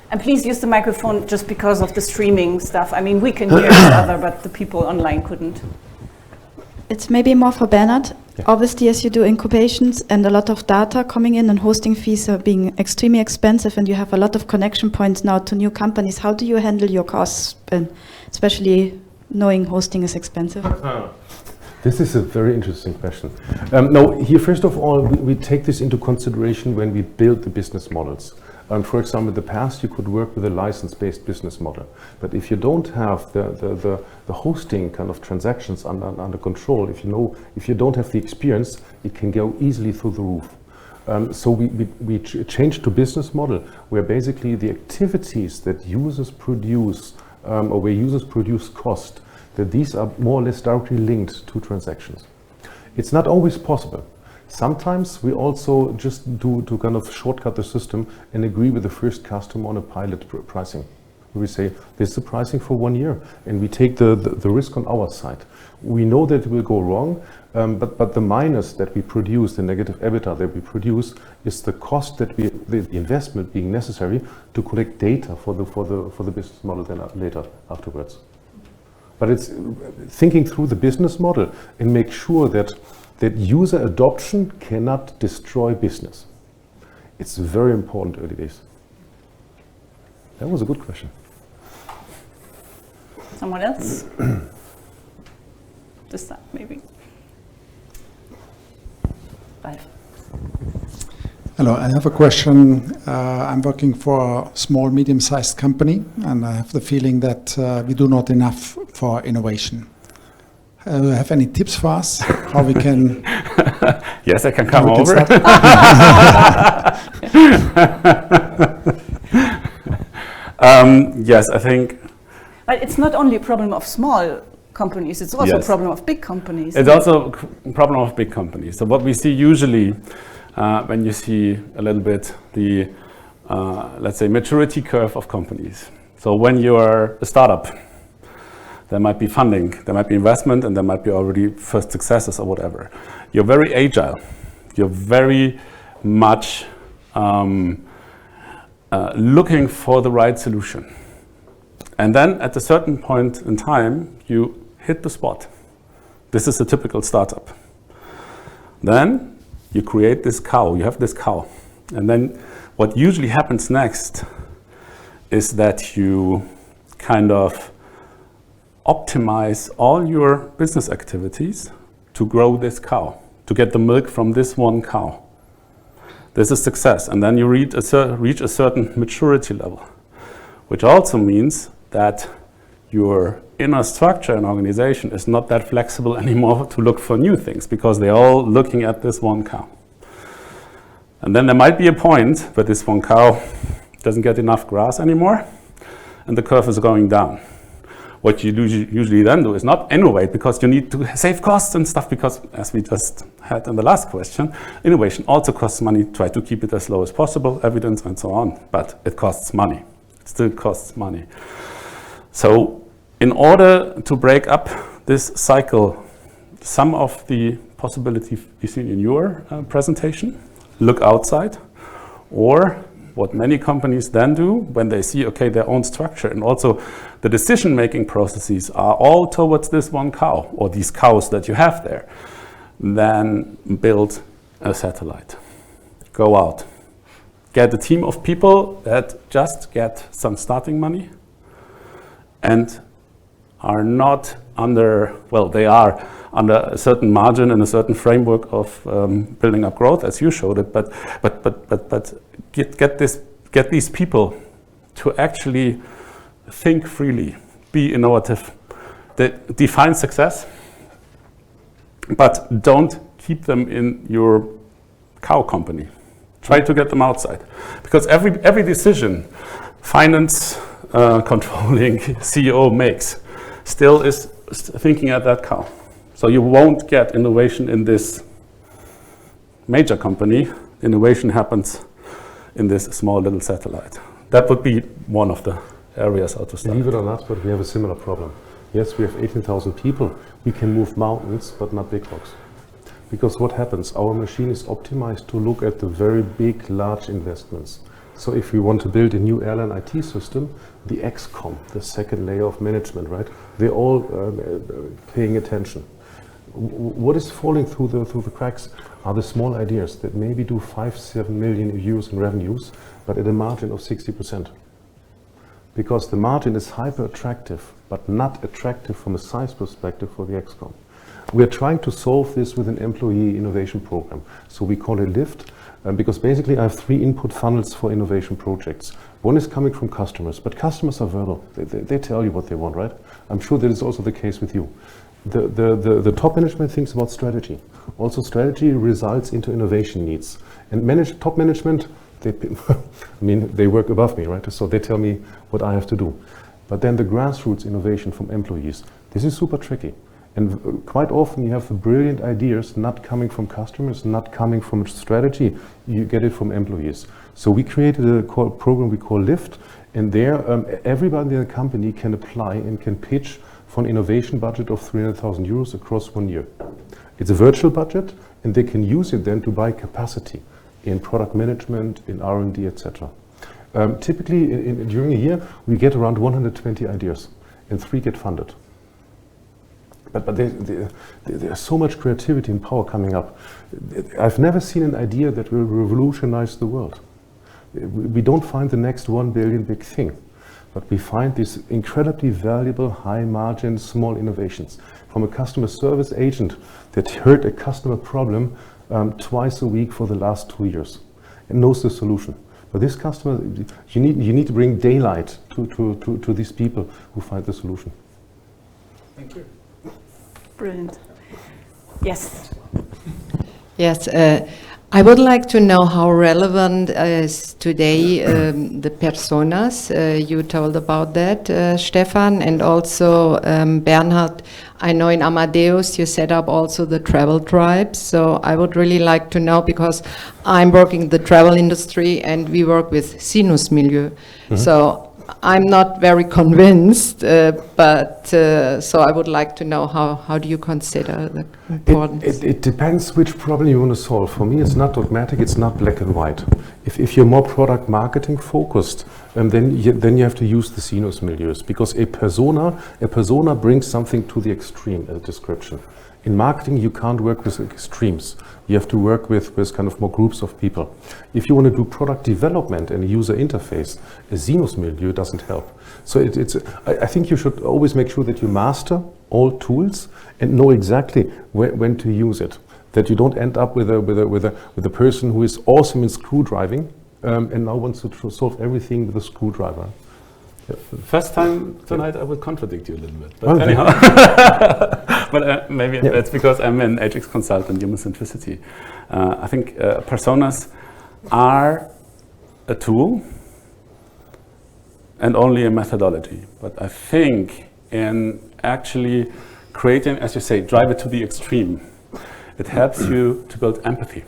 And please use the microphone just because of the streaming stuff. I mean, we can hear each other, but the people online couldn't. It's maybe more for Bernard. Yeah. Obviously, as you do incubations and a lot of data coming in and hosting fees are being extremely expensive, and you have a lot of connection points now to new companies, how do you handle your costs, especially knowing hosting is expensive? This is a very interesting question. No, here, first of all, we take this into consideration when we build the business models. For example, in the past, you could work with a license-based business model. But if you don't have the hosting kind of transactions under control, if you don't have the experience, it can go easily through the roof. So we changed to business model, where basically the activities that users produce, or where users produce cost, that these are more or less directly linked to transactions. It's not always possible. Sometimes we also just do to kind of shortcut the system and agree with the first customer on a pilot pricing. We say, this is the pricing for 1 year, and we take the risk on our side. We know that it will go wrong, but the minus that we produce, the negative EBITDA that we produce, is the cost that the investment being necessary to collect data for the business model then later afterwards. But it's thinking through the business model and make sure that user adoption cannot destroy business. It's very important early days. That was a good question. Someone else? Just that, maybe. Ralf. Hello, I have a question. I'm working for a small, medium-sized company, and I have the feeling that we do not enough for innovation. Do you have any tips for us? How we can... Yes, I can come over. Yes, I think... But it's not only a problem of small companies, it's also a problem of big companies. It's also a problem of big companies. So what we see usually when you see a little bit the, let's say, maturity curve of companies. So when you are a startup, there might be funding, there might be investment, and there might be already first successes or whatever. You're very agile. You're very much looking for the right solution. And then at a certain point in time, you hit the spot. This is a typical startup. Then you create this cow, you have this cow. And then what usually happens next is that you kind of optimize all your business activities to grow this cow, to get the milk from this one cow. This is success. And then you reach a certain maturity level, which also means that your inner structure and organization is not that flexible anymore to look for new things, because they're all looking at this one cow. And then there might be a point where this one cow doesn't get enough grass anymore, and the curve is going down. What you usually then do is not innovate, because you need to save costs and stuff, because as we just had in the last question, innovation also costs money. Try to keep it as low as possible, evidence and so on, but it costs money. It still costs money. So in order to break up this cycle, some of the possibilities you see in your presentation, look outside, or what many companies then do when they see, okay, their own structure and also the decision-making processes are all towards this one cow or these cows that you have there, then build a satellite. Go out. Get a team of people that just get some starting money and are not under, well, they are under a certain margin and a certain framework of building up growth, as you showed it, but get these people to actually think freely, be innovative, define success, but don't keep them in your cow company. Try to get them outside, because every decision finance, controlling CEO makes still is thinking at that cow. So you won't get innovation in this major company. Innovation happens in this small little satellite. That would be one of the areas how to start. Believe it or not, but we have a similar problem. Yes, we have 18,000 people. We can move mountains, but not big rocks. Because what happens? Our machine is optimized to look at the very big, large investments. So if we want to build a new airline IT system, the XCOM, the second layer of management, right? They're all paying attention. What is falling through the cracks are the small ideas that maybe do 5-7 million euros in revenues, but at a margin of 60%. Because the margin is hyper attractive, but not attractive from a size perspective for the XCOM. We're trying to solve this with an employee innovation program. So we call it LIFT, because basically I have 3 input funnels for innovation projects. One is coming from customers, but customers are verbal. They tell you what they want, right? I'm sure that is also the case with you. The top management thinks about strategy. Also strategy results into innovation needs. And top management, they work above me, right? So they tell me what I have to do. But then the grassroots innovation from employees, this is super tricky. And quite often you have the brilliant ideas not coming from customers, not coming from strategy, you get it from employees. So we created a program we call LIFT, and there everybody in the company can apply and can pitch for an innovation budget of 300,000 euros across 1 year. It's a virtual budget, and they can use it then to buy capacity in product management, in R&D, etc. Typically, during a year, we get around 120 ideas, and 3 get funded. But there's so much creativity and power coming up. I've never seen an idea that will revolutionize the world. We don't find the next 1 billion big thing, but we find these incredibly valuable, high margin, small innovations. From a customer service agent that heard a customer problem twice a week for the last 2 years and knows the solution. But this customer, you need to bring daylight to these people who find the solution. Thank you. Brilliant. Yes. Yes, I would like to know how relevant is today the personas. You told about that, Stefan, and also Bernhard. I know in Amadeus you set up also the travel tribes. So I would really like to know, because I'm working in the travel industry and we work with Sinus Milieu. Mm-hmm. So I'm not very convinced, but so I would like to know how do you consider the importance? It depends which problem you want to solve. For me, it's not dogmatic, it's not black and white. If you're more product marketing focused, then you have to use the sinus milieus, because a persona brings something to the extreme, a description. In marketing, you can't work with extremes. You have to work with kind of more groups of people. If you want to do product development and a user interface, a sinus milieu doesn't help. So I think you should always make sure that you master all tools and know exactly when to use it. That you don't end up with a person who is awesome in screwdriving and now wants to solve everything with a screwdriver. Yeah. First time tonight I will contradict you a little bit, but anyhow. But maybe that's because I'm an AHK consultant, human centricity. I think personas are a tool and only a methodology. But I think in actually creating, as you say, drive it to the extreme, it helps you to build empathy,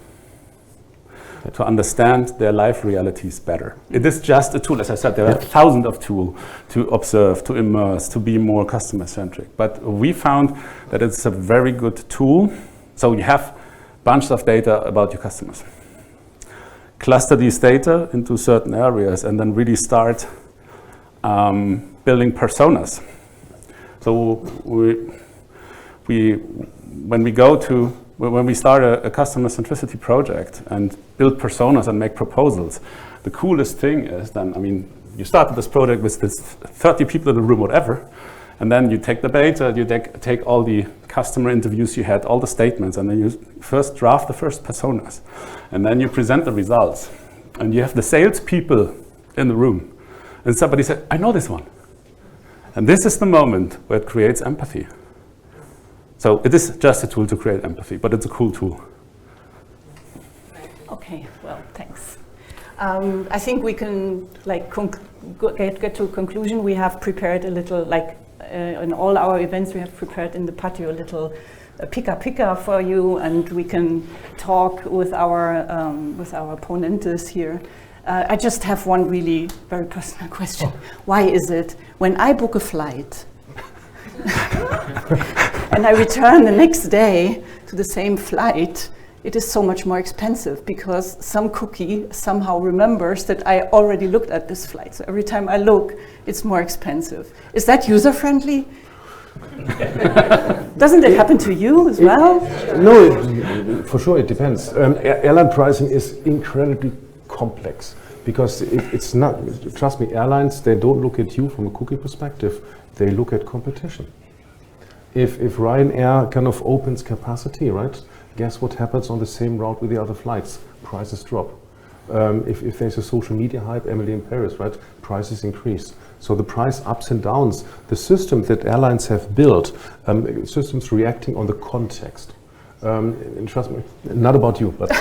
to understand their life realities better. It is just a tool. As I said, there are thousands of tools to observe, to immerse, to be more customer-centric. But we found that it's a very good tool. So you have bunches of data about your customers. Cluster these data into certain areas and then really start building personas. So when we start a customer centricity project and build personas and make proposals, the coolest thing is then, I mean, you started this project with this 30 people in the room, whatever, and then you take the data, you take all the customer interviews you had, all the statements, and then you first draft the first personas. And then you present the results. And you have the salespeople in the room. And somebody said, I know this one. And this is the moment where it creates empathy. So it is just a tool to create empathy, but it's a cool tool. Okay, well, thanks. I think we can get to a conclusion. We have prepared a little, in all our events, we have prepared in the patio a little pika for you, and we can talk with our opponents here. I just have one really very personal question. Why is it when I book a flight and I return the next day to the same flight, it is so much more expensive because some cookie somehow remembers that I already looked at this flight. So every time I look, it's more expensive. Is that user-friendly? Doesn't it happen to you as well? No, for sure it depends. Airline pricing is incredibly complex because it's not, trust me, airlines, they don't look at you from a cookie perspective, they look at competition. If Ryanair kind of opens capacity, right, guess what happens on the same route with the other flights? Prices drop. If there's a social media hype, Emily in Paris, right, prices increase. So the price ups and downs, the system that airlines have built, systems reacting on the context. And trust me, not about you, but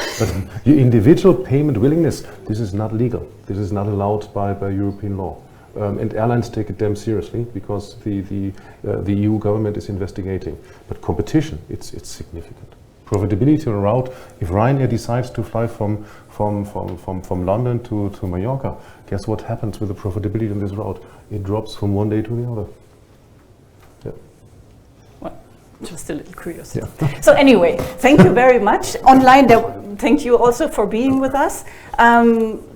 your individual payment willingness, this is not legal. This is not allowed by European law. And airlines take it damn seriously because the EU government is investigating. But competition, it's significant. Profitability on a route, if Ryanair decides to fly from London to Mallorca, guess what happens with the profitability on this route? It drops from one day to the other. Yeah. Well, just a little curiosity. Yeah. So anyway, thank you very much. Online, thank you also for being with us.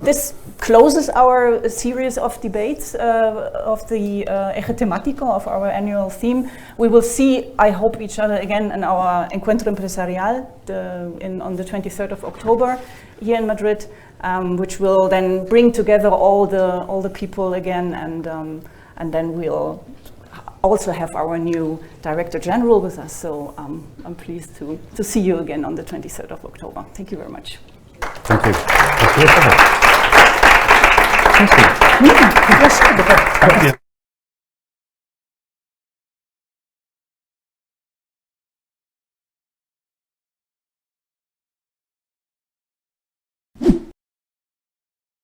This closes our series of debates of the Eje Temático, of our annual theme. We will see, I hope, each other again in our Encuentro Empresarial on the 23rd of October here in Madrid, which will then bring together all the people again, and then we'll also have our new Director General with us. So I'm pleased to see you again on the 23rd of October. Thank you very much. Thank you. Thank you.